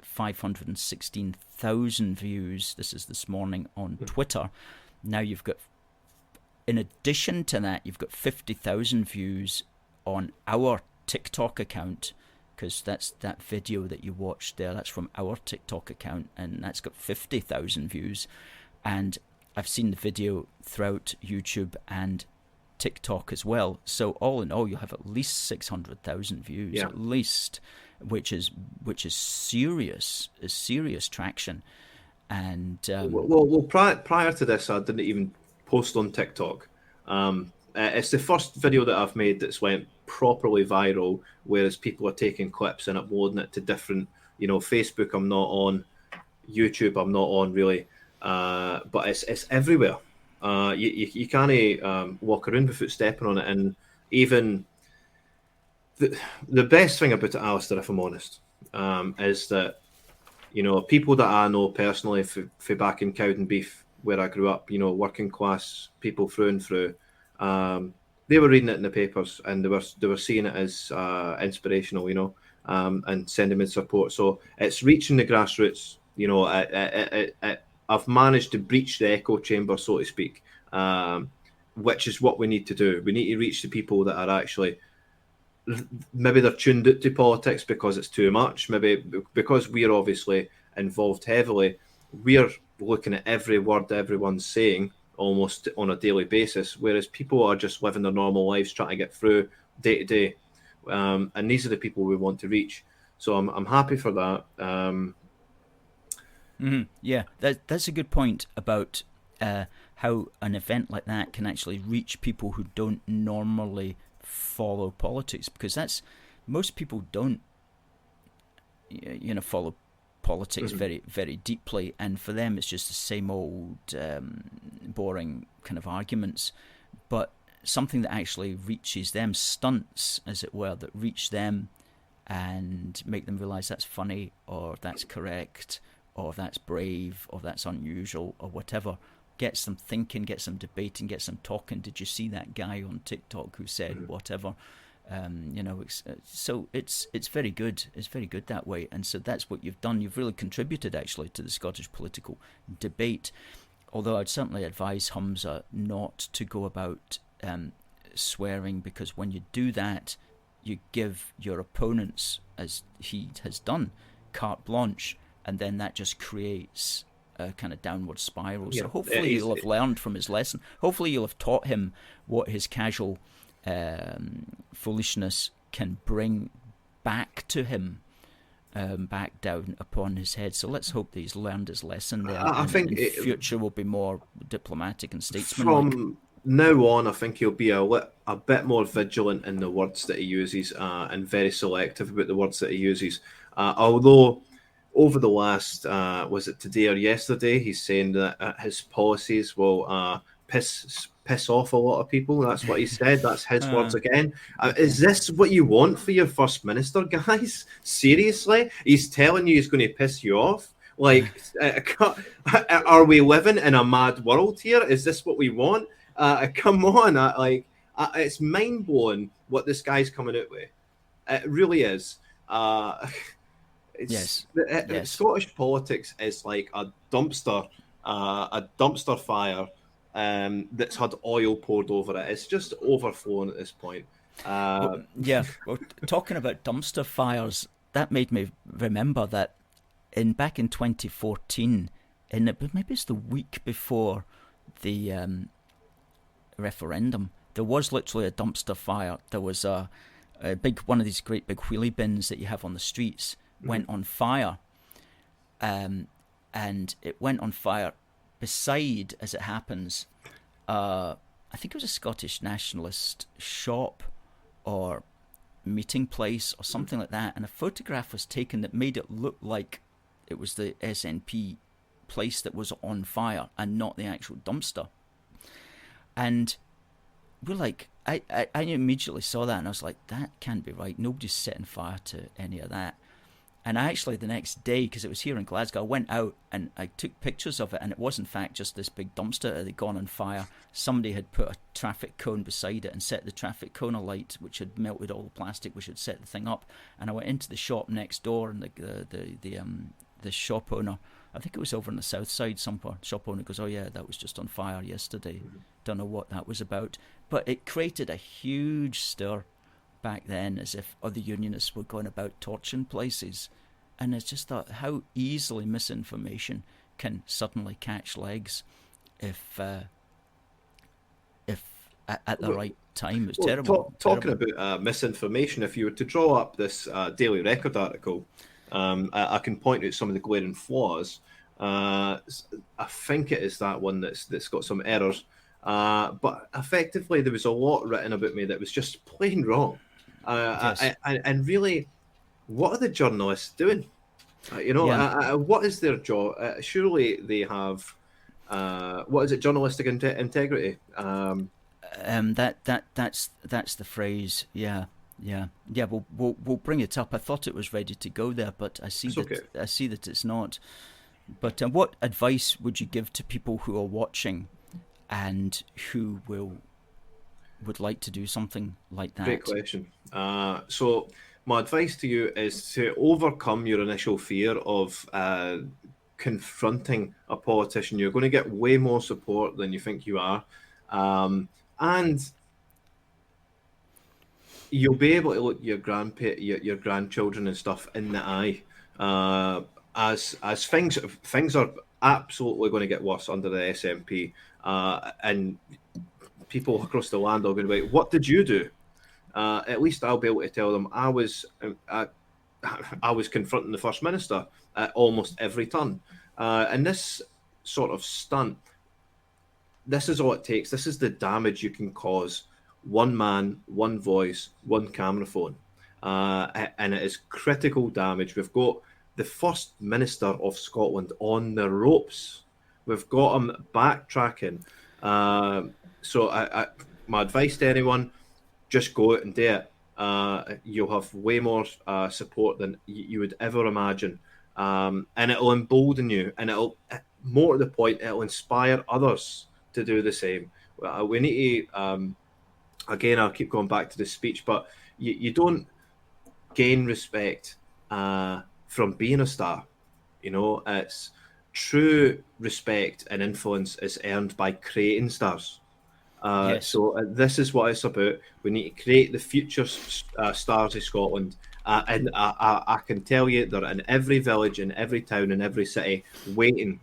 516,000 views. This is this morning on Twitter. Now you've got, in addition to that, you've got 50,000 views on our TikTok account, because that's that video that you watched there. That's from our TikTok account, and that's got 50,000 views. And I've seen the video throughout YouTube and TikTok as well. So all in all, you'll have at least 600,000 views, at least, which is serious traction. And prior to this, I didn't even post on TikTok. It's the first video that I've made that's went properly viral, whereas people are taking clips and uploading it to different, Facebook I'm not on, YouTube I'm not on really. but it's everywhere. You can't walk around without stepping on it. And even the best thing about it, Alistair, if I'm honest, is that, you know, people that I know personally for back in Cowdenbeath, where I grew up, you know, working class people through and through, they were reading it in the papers, and they were seeing it as inspirational, you know, and sending in support. So it's reaching the grassroots. You know, I've managed to breach the echo chamber, so to speak, which is what we need to do. We need to reach the people that are actually, maybe they're tuned out to politics because it's too much. Maybe because we're obviously involved heavily, we're looking at every word everyone's saying almost on a daily basis, whereas people are just living their normal lives, trying to get through day to day. And these are the people we want to reach. So I'm happy for that. Yeah, that's a good point about how an event like that can actually reach people who don't normally follow politics, because that's, most people don't, you know, follow politics very, very deeply, and for them it's just the same old boring kind of arguments. But something that actually reaches them, stunts as it were, that reach them and make them realise that's funny, or that's correct, or that's brave, or that's unusual, or whatever, gets them thinking, gets them debating, gets them talking. Did you see that guy on TikTok who said whatever? You know, so it's very good. It's very good that way, and so that's what you've done. You've really contributed actually to the Scottish political debate. Although I'd certainly advise Humza not to go about swearing, because when you do that, you give your opponents, as he has done, carte blanche, and then that just creates a kind of downward spiral. So hopefully you'll have learned from his lesson. Hopefully you'll have taught him what his casual foolishness can bring back to him, back down upon his head. So let's hope that he's learned his lesson there. I think in future will be more diplomatic and statesmanlike. From now on, I think he'll be a bit more vigilant in the words that he uses, and very selective about the words that he uses. Although over the last, was it today or yesterday, he's saying that his policies will piss off a lot of people. That's what he said. That's his words again. Is this what you want for your First Minister, guys? Seriously? He's telling you he's going to piss you off? Like, are we living in a mad world here? Is this what we want? Come on. It's mind-blowing what this guy's coming out with. It really is. Yes. Scottish politics is like a dumpster fire that's had oil poured over it. It's just overflowing at this point. Well, talking about dumpster fires, that made me remember that back in 2014, maybe it's the week before the referendum, there was literally a dumpster fire. There was a big one of these great big wheelie bins that you have on the streets went on fire, and it went on fire beside, as it happens, I think it was a Scottish Nationalist shop or meeting place or something like that, and a photograph was taken that made it look like it was the SNP place that was on fire and not the actual dumpster. And we're like, I immediately saw that and I was like, that can't be right. Nobody's setting fire to any of that. And I actually, the next day, because it was here in Glasgow, I went out and I took pictures of it, and it was in fact just this big dumpster that had gone on fire. Somebody had put a traffic cone beside it and set the traffic cone alight, which had melted all the plastic, which had set the thing up. And I went into the shop next door, and the shop owner, I think it was over on the south side somewhere, shop owner goes, "Oh yeah, that was just on fire yesterday. Don't know what that was about." But it created a huge stir back then, as if other Unionists were going about torching places. And it's just thought how easily misinformation can suddenly catch legs if at the right time. It's terrible. Talking about misinformation, if you were to draw up this Daily Record article, I can point out some of the glaring flaws. I think it is that one that's got some errors. But effectively, there was a lot written about me that was just plain wrong. Yes. And really, what are the journalists doing? What is their job? Surely they have what is it? Journalistic integrity. That's the phrase. Yeah. We'll bring it up. I thought it was ready to go there, but I see that it's not. But what advice would you give to people who are watching and who would like to do something like that? Great question. So my advice to you is to overcome your initial fear of confronting a politician. You're going to get way more support than you think you are. And you'll be able to look your grandchildren and stuff in the eye as things are absolutely going to get worse under the SNP, and people across the land are going to be like, "What did you do?" At least I'll be able to tell them I was confronting the First Minister at almost every turn, and this sort of stunt. This is all it takes. This is the damage you can cause. One man, one voice, one camera phone. And it is critical damage. We've got the First Minister of Scotland on the ropes. We've got him backtracking. So my advice to anyone, just go out and do it. You'll have way more support than you would ever imagine. And it'll embolden you. And it'll, more to the point, it'll inspire others to do the same. We need to, again, I'll keep going back to the speech, but you don't gain respect from being a star. You know, it's true respect and influence is earned by creating stars. Yes. So this is what it's about. We need to create the future stars of Scotland. And I can tell you they're in every village, in every town, in every city, waiting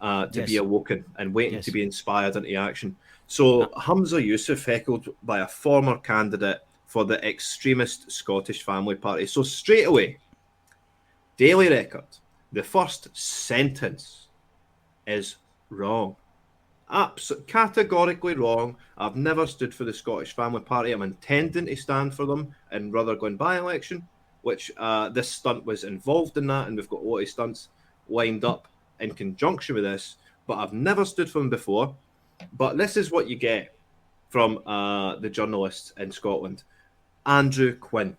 to be awoken and waiting to be inspired into action. So Humza Yousaf, heckled by a former candidate for the extremist Scottish Family Party. So straight away, Daily Record, the first sentence is wrong. Categorically wrong. I've never stood for the Scottish Family Party. I'm intending to stand for them in Rutherglen by-election, which this stunt was involved in that, and we've got a lot of stunts lined up in conjunction with this, but I've never stood for them before. But this is what you get from the journalist in Scotland, Andrew Quinn,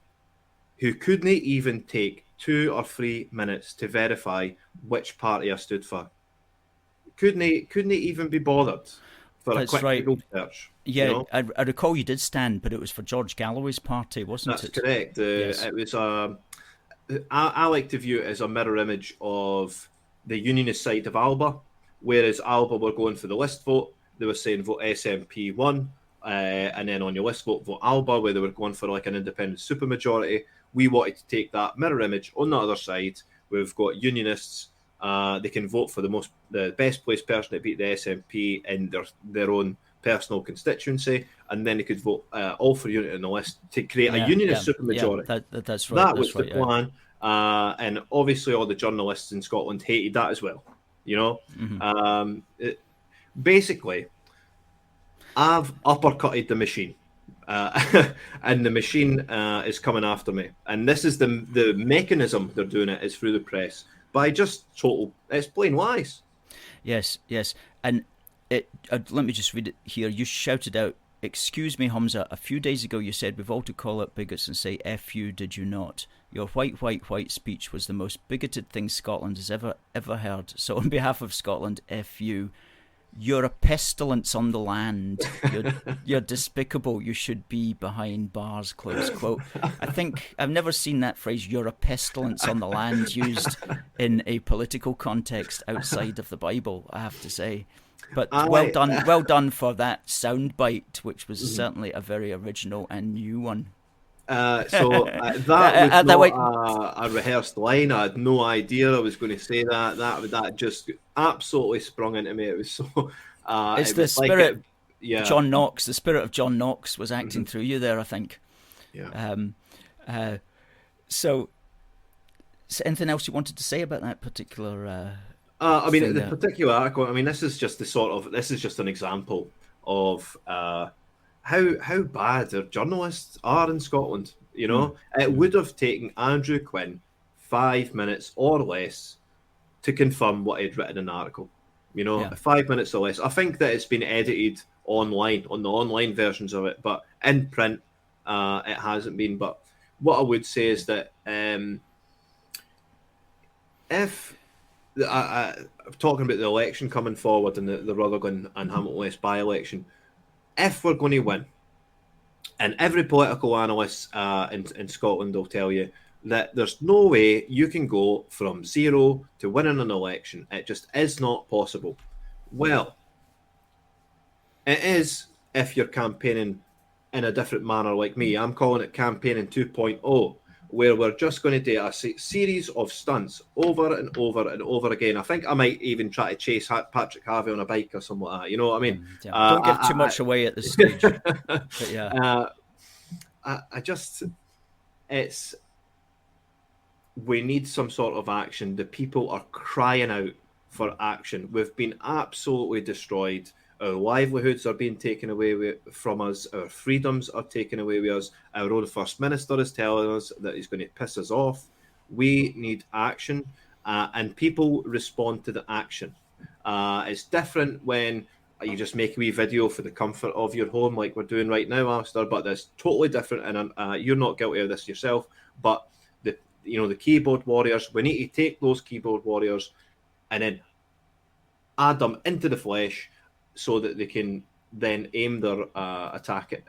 who couldn't even take 2 or 3 minutes to verify which party I stood for. Couldn't even be bothered for That's a quick right. Google search. Yeah, you know? I recall you did stand, but it was for George Galloway's party, wasn't it? That's correct. Yes. It was. I like to view it as a mirror image of the Unionist side of Alba, whereas Alba were going for the list vote. They were saying vote SNP 1, and then on your list vote Alba, where they were going for like an independent supermajority. We wanted to take that mirror image on the other side. We've got Unionists. They can vote for the best placed person to beat the SNP in their own personal constituency, and then they could vote all for unity on the list to create a Unionist supermajority. That's right. That was the plan, and obviously all the journalists in Scotland hated that as well. You know, basically, I've uppercutted the machine, and the machine is coming after me. And this is the mechanism they're doing it is through the press by just it's plain lies. Yes, and let me just read it here. You shouted out, "Excuse me, Humza, a few days ago you said we've all to call out bigots and say F you, did you not? Your white speech was the most bigoted thing Scotland has ever heard. So on behalf of Scotland, F you. You're a pestilence on the land. You're despicable. You should be behind bars," close quote. I think I've never seen that phrase, "you're a pestilence on the land," used in a political context outside of the Bible, I have to say. But well done for that soundbite, which was certainly a very original and new one. That was not a rehearsed line. I had no idea I was going to say that. That just absolutely sprung into me. It was so. It's the spirit. John Knox. The spirit of John Knox was acting through you there, I think. Yeah. So, anything else you wanted to say about that particular? I mean, the particular article. I mean, this is just an example of how bad our journalists are in Scotland. You know, it would have taken Andrew Quinn 5 minutes or less to confirm what he'd written in the article. You know, Yeah. 5 minutes or less. I think that it's been edited online, on the online versions of it, but in print, it hasn't been. But what I would say is that if I'm talking about the election coming forward and the Rutherglen and Hamilton West by-election, if we're going to win, and every political analyst in Scotland will tell you that there's no way you can go from 0 to winning an election. It just is not possible. Well, it is if you're campaigning in a different manner like me. I'm calling it campaigning 2.0, where we're just going to do a series of stunts over and over and over again. I think I might even try to chase Patrick Harvey on a bike or something like that. You know what I mean? Yeah. Don't give too much away at this stage. But yeah. I just, we need some sort of action. The people are crying out for action. We've been absolutely destroyed. Our livelihoods are being taken away from us. Our freedoms are taken away with us. Our own First Minister is telling us that he's going to piss us off. We need action, and people respond to the action. It's different when you just make a wee video for the comfort of your home, like we're doing right now, Alistair, but that's totally different, and you're not guilty of this yourself, but the keyboard warriors, we need to take those keyboard warriors and then add them into the flesh so that they can then aim their attack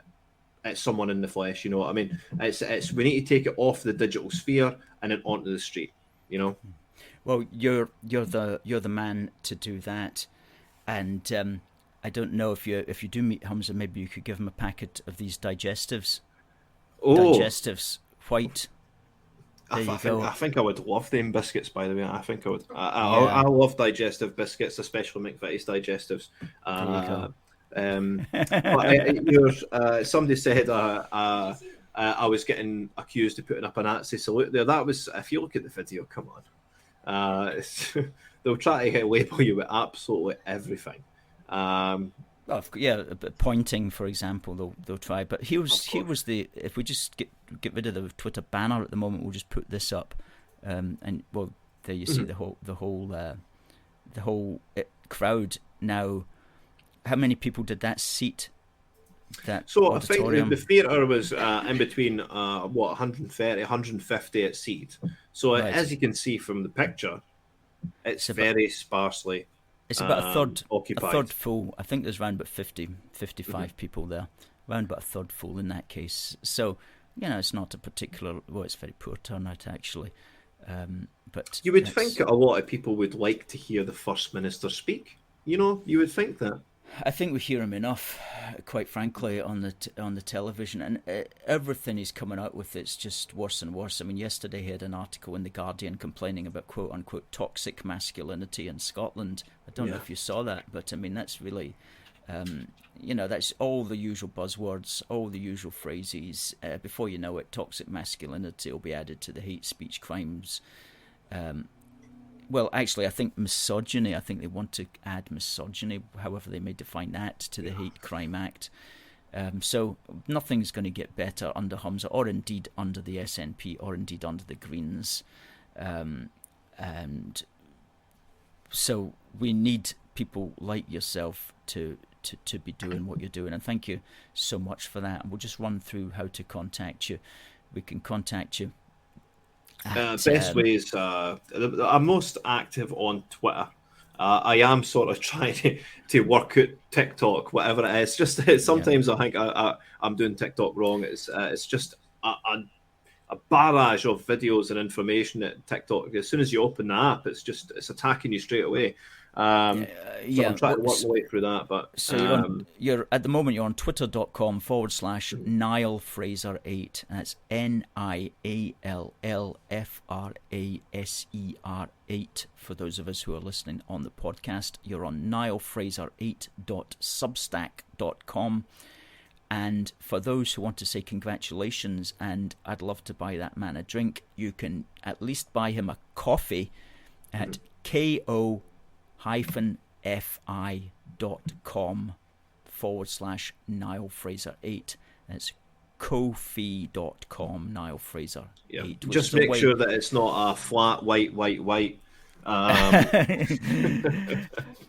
at someone in the flesh. You know what I mean? It's we need to take it off the digital sphere and then onto the street. You know. Well, you're the man to do that, and I don't know if you do meet Humza, maybe you could give him a packet of these digestives. Digestives, white. I think I would love them biscuits, by the way. I think I would. I love digestive biscuits, especially McVitie's digestives. Somebody said I was getting accused of putting up a Nazi salute there. That was, if you look at the video, come on. They'll try to label you with absolutely everything. Pointing, for example, they'll try. But he was the. If we just get rid of the Twitter banner at the moment, we'll just put this up, and well, there you see the whole crowd now. How many people did that seat? So auditorium? I think the theatre was in between 130, 150 at seat. So right. As you can see from the picture, it's very sparsely. It's about occupied. a third full. I think there's around about 50, 55 people there. Around about a third full in that case. So, it's not a particular... Well, it's very poor turnout, actually. But you would think a lot of people would like to hear the First Minister speak. You would think that. I think we hear him enough, quite frankly, on the television, and everything he's coming out with, it's just worse and worse. I mean, yesterday he had an article in The Guardian complaining about quote-unquote toxic masculinity in Scotland. I don't know if you saw that, but I mean, that's really, that's all the usual buzzwords, all the usual phrases. Before you know it, toxic masculinity will be added to the hate speech crimes. Well, actually, I think misogyny. I think they want to add misogyny, however they may define that, to the Hate Crime Act. So nothing's going to get better under Humza, or indeed under the SNP, or indeed under the Greens. And so we need people like yourself to be doing what you're doing. And thank you so much for that. And we'll just run through how to contact you. We can contact you. Best ways, I'm most active on Twitter. I am sort of trying to work out TikTok, whatever it is. Just sometimes I think I'm doing TikTok wrong. It's just a barrage of videos and information at TikTok. As soon as you open the app, it's attacking you straight away. So I'm trying to work my way through that. But so you're at the moment you're on twitter.com/Niall Fraser 8. That's NIALLFRASER 8 for those of us who are listening on the podcast. You're on niallfraser8.substack.com. And for those who want to say congratulations and I'd love to buy that man a drink, you can at least buy him a coffee at ko-fi.com/Niall Fraser 8. That's ko-fi.com Niall Fraser 8. Just make sure that it's not a flat white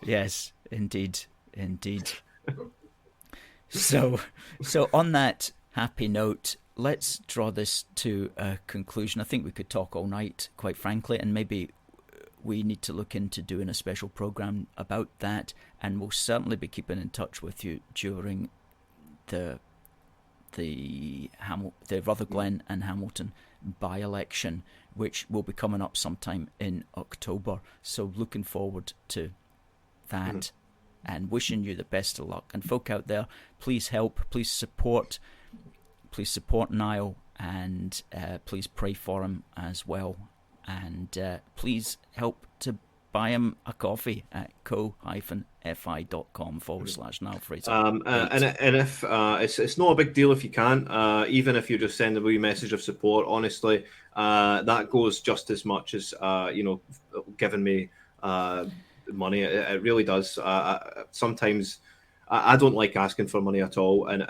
Yes, indeed. So on that happy note, let's draw this to a conclusion. I think we could talk all night, quite frankly, and maybe we need to look into doing a special program about that, and we'll certainly be keeping in touch with you during the Rutherglen and Hamilton by-election, which will be coming up sometime in October. So looking forward to that and wishing you the best of luck. And folk out there, please help, please support Niall, and please pray for him as well. And please help to buy him a coffee at ko-fi.com/Niall Fraser. And if it's not a big deal if you can't, even if you just send a wee message of support, honestly, that goes just as much as giving me money. It really does. Sometimes I don't like asking for money at all, and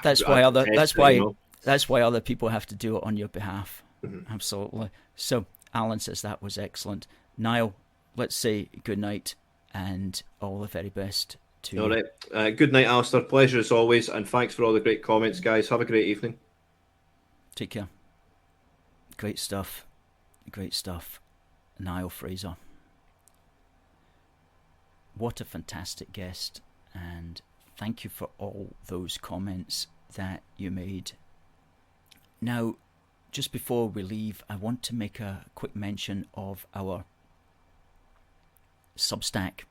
that's why other people have to do it on your behalf. Absolutely. So Alan says that was excellent. Niall, let's say good night and all the very best to you. All right. Good night, Alistair. Pleasure as always, and thanks for all the great comments, guys. Have a great evening. Take care. Great stuff. Niall Fraser. What a fantastic guest, and thank you for all those comments that you made. Now, just before we leave, I want to make a quick mention of our Substack.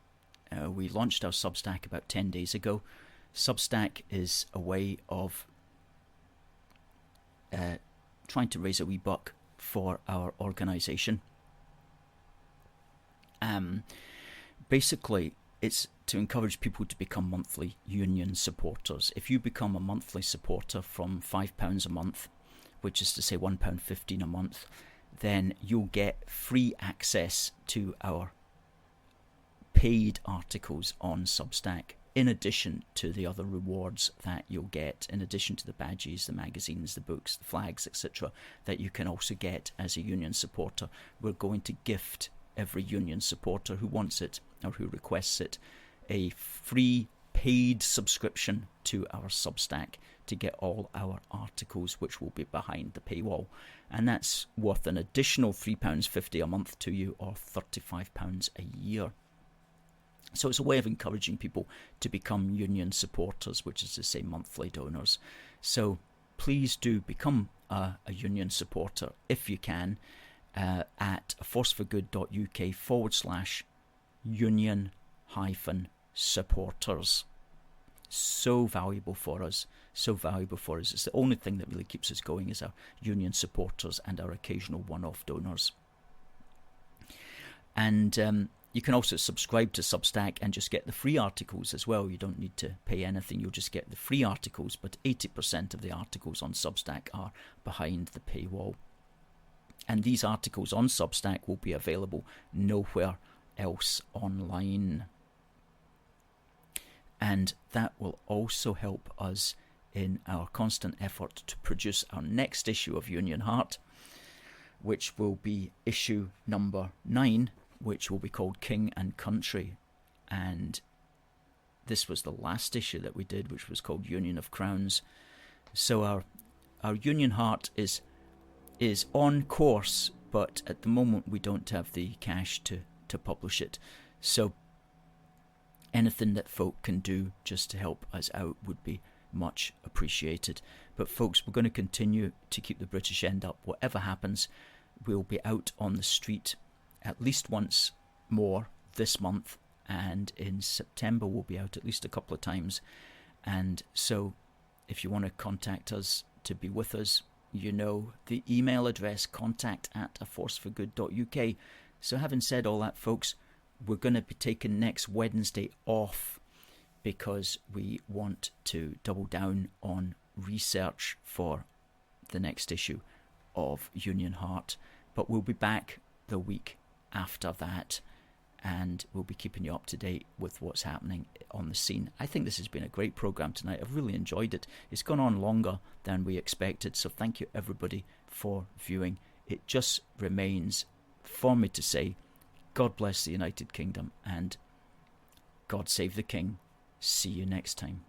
We launched our Substack about 10 days ago. Substack is a way of trying to raise a wee buck for our organisation. Basically, it's to encourage people to become monthly union supporters. If you become a monthly supporter from £5 a month, which is to say £1.15 a month, then you'll get free access to our paid articles on Substack, in addition to the other rewards that you'll get, in addition to the badges, the magazines, the books, the flags, etc., that you can also get as a union supporter. We're going to gift every union supporter who wants it or who requests it a free paid subscription to our Substack to get all our articles, which will be behind the paywall, and that's worth an additional £3.50 a month to you, or £35 a year. So it's a way of encouraging people to become union supporters, which is to say monthly donors. So please do become a union supporter if you can, at forceforgood.uk/union-supporters. So valuable for us. It's the only thing that really keeps us going is our union supporters and our occasional one-off donors. And you can also subscribe to Substack and just get the free articles as well. You don't need to pay anything, you'll just get the free articles, but 80% of the articles on Substack are behind the paywall. And these articles on Substack will be available nowhere else online. And that will also help us in our constant effort to produce our next issue of Union Heart, which will be issue number 9, which will be called King and Country. And this was the last issue that we did, which was called Union of Crowns. So our Union Heart is on course, but at the moment we don't have the cash to publish it. So anything that folk can do just to help us out would be much appreciated. But folks, we're going to continue to keep the British end up. Whatever happens, we'll be out on the street at least once more this month, and in September we'll be out at least a couple of times. And so if you want to contact us to be with us, you know the email address, contact@aforceforgood.uk. So having said all that, folks, we're going to be taking next Wednesday off because we want to double down on research for the next issue of Union Heart. But we'll be back the week after that, and we'll be keeping you up to date with what's happening on the scene. I think this has been a great programme tonight. I've really enjoyed it. It's gone on longer than we expected, so thank you everybody for viewing. It just remains for me to say, God bless the United Kingdom, and God save the King. See you next time.